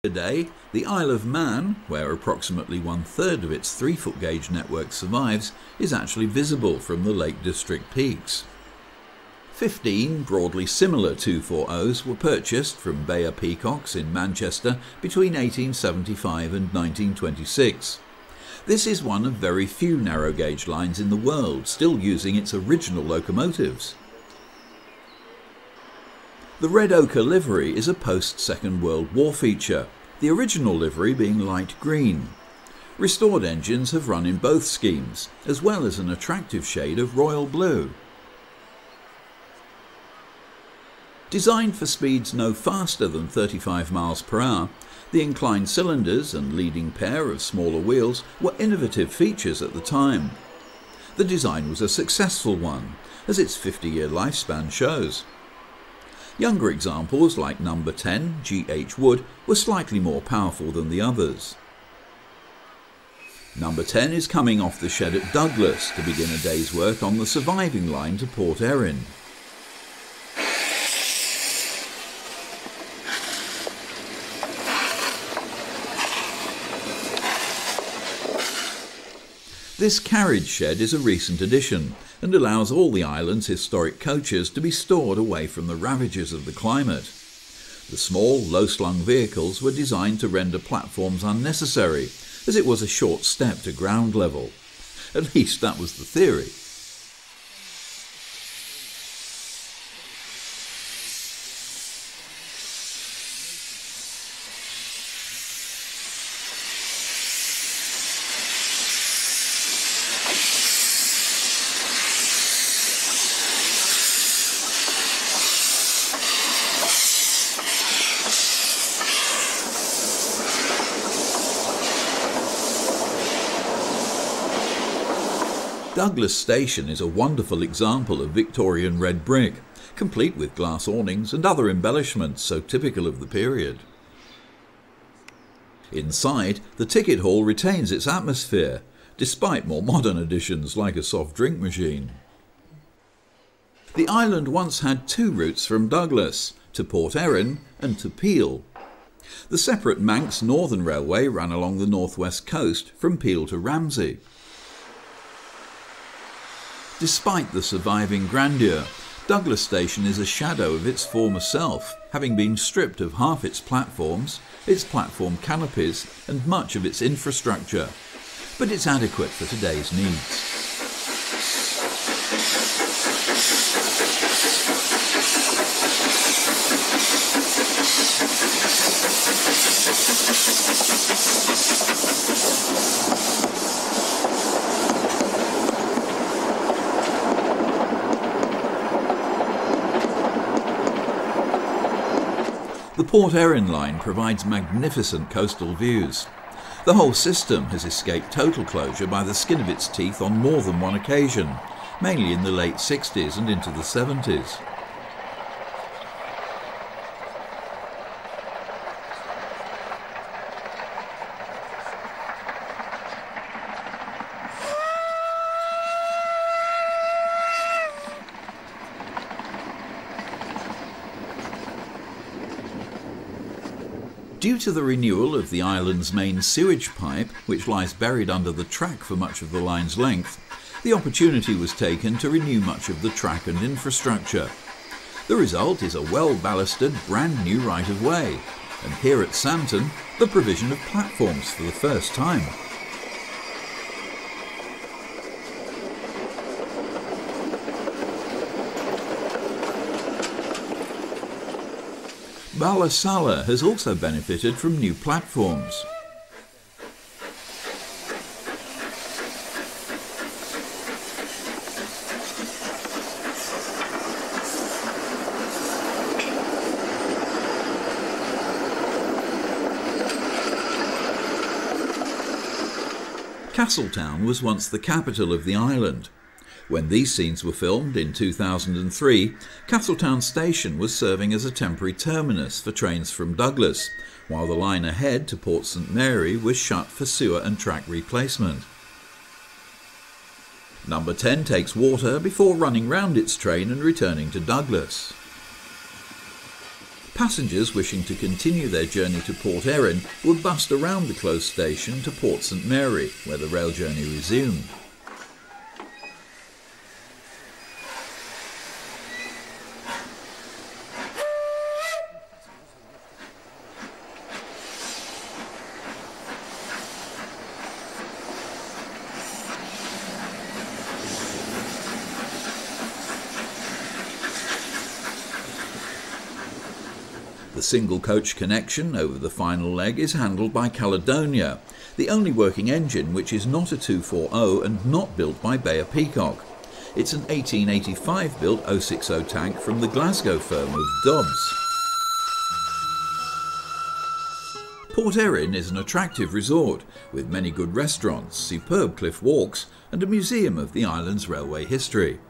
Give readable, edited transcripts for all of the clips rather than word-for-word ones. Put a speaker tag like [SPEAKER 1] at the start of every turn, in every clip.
[SPEAKER 1] Today, the Isle of Man, where approximately 1/3 of its 3-foot gauge network survives, is actually visible from the Lake District peaks. 15 broadly similar 240s were purchased from Bayer Peacocks in Manchester between 1875 and 1926. This is one of very few narrow gauge lines in the world still using its original locomotives. The red ochre livery is a post-Second World War feature, the original livery being light green. Restored engines have run in both schemes, as well as an attractive shade of royal blue. Designed for speeds no faster than 35 miles per hour, the inclined cylinders and leading pair of smaller wheels were innovative features at the time. The design was a successful one, as its 50-year lifespan shows. Younger examples like No. 10 G.H. Wood were slightly more powerful than the others. No. 10 is coming off the shed at Douglas to begin a day's work on the surviving line to Port Erin. This carriage shed is a recent addition and allows all the island's historic coaches to be stored away from the ravages of the climate. The small, low-slung vehicles were designed to render platforms unnecessary, as it was a short step to ground level. At least that was the theory. Douglas Station is a wonderful example of Victorian red brick, complete with glass awnings and other embellishments so typical of the period. Inside, the ticket hall retains its atmosphere, despite more modern additions like a soft drink machine. The island once had 2 routes from Douglas, to Port Erin and to Peel. The separate Manx Northern Railway ran along the northwest coast from Peel to Ramsey. Despite the surviving grandeur, Douglas Station is a shadow of its former self, having been stripped of half its platforms, its platform canopies and much of its infrastructure. But it's adequate for today's needs. The Port Erin line provides magnificent coastal views. The whole system has escaped total closure by the skin of its teeth on more than one occasion, mainly in the late 60s and into the 70s. Due to the renewal of the island's main sewage pipe, which lies buried under the track for much of the line's length, the opportunity was taken to renew much of the track and infrastructure. The result is a well-ballasted, brand new right-of-way, and here at Santon, the provision of platforms for the first time. Ballasalla has also benefited from new platforms. Castletown was once the capital of the island. When these scenes were filmed in 2003, Castletown Station was serving as a temporary terminus for trains from Douglas, while the line ahead to Port St Mary was shut for sewer and track replacement. No. 10 takes water before running round its train and returning to Douglas. Passengers wishing to continue their journey to Port Erin would bust around the close station to Port St Mary, where the rail journey resumed. The single-coach connection over the final leg is handled by Caledonia, the only working engine which is not a 240 and not built by Bayer Peacock. It's an 1885-built 060 tank from the Glasgow firm of Dobbs. Port Erin is an attractive resort, with many good restaurants, superb cliff walks and a museum of the island's railway history.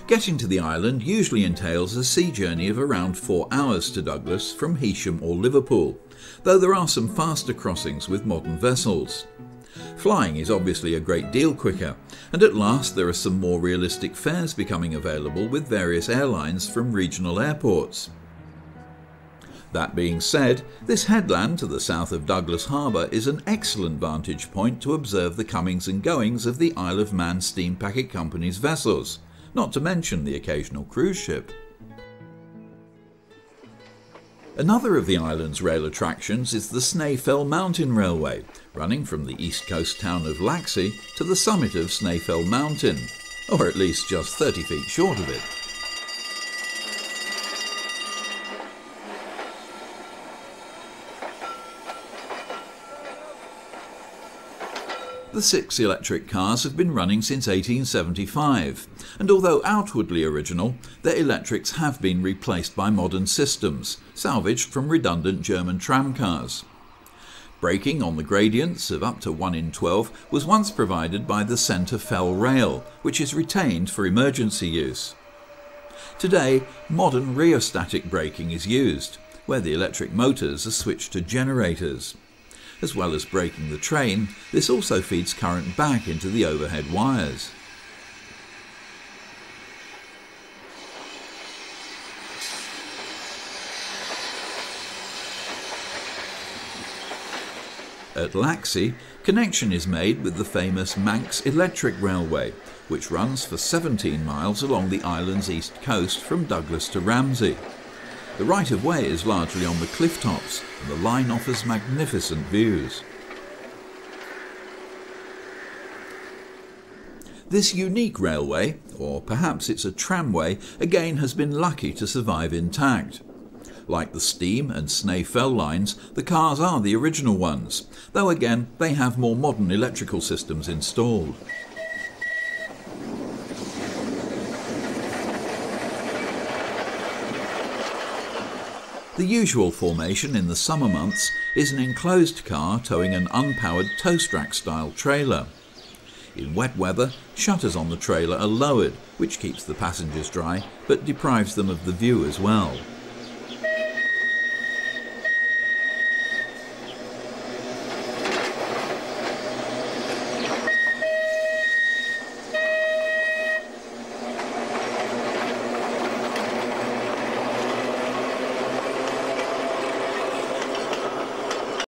[SPEAKER 1] Getting to the island usually entails a sea journey of around 4 hours to Douglas from Heysham or Liverpool, though there are some faster crossings with modern vessels. Flying is obviously a great deal quicker, and at last there are some more realistic fares becoming available with various airlines from regional airports. That being said, this headland to the south of Douglas Harbour is an excellent vantage point to observe the comings and goings of the Isle of Man Steam Packet Company's vessels, not to mention the occasional cruise ship. Another of the island's rail attractions is the Snaefell Mountain Railway, running from the east coast town of Laxey to the summit of Snaefell Mountain, or at least just 30 feet short of it. The 6 electric cars have been running since 1875, and although outwardly original, their electrics have been replaced by modern systems, salvaged from redundant German tram cars. Braking on the gradients of up to 1 in 12 was once provided by the Centre Fell rail, which is retained for emergency use. Today, modern rheostatic braking is used, where the electric motors are switched to generators. As well as braking the train, this also feeds current back into the overhead wires. At Laxey, connection is made with the famous Manx Electric Railway, which runs for 17 miles along the island's east coast from Douglas to Ramsey. The right-of-way is largely on the cliff tops, and the line offers magnificent views. This unique railway, or perhaps it's a tramway, again has been lucky to survive intact. Like the steam and Snaefell lines, the cars are the original ones, though again they have more modern electrical systems installed. The usual formation in the summer months is an enclosed car towing an unpowered toast rack style trailer. In wet weather, shutters on the trailer are lowered, which keeps the passengers dry but deprives them of the view as well.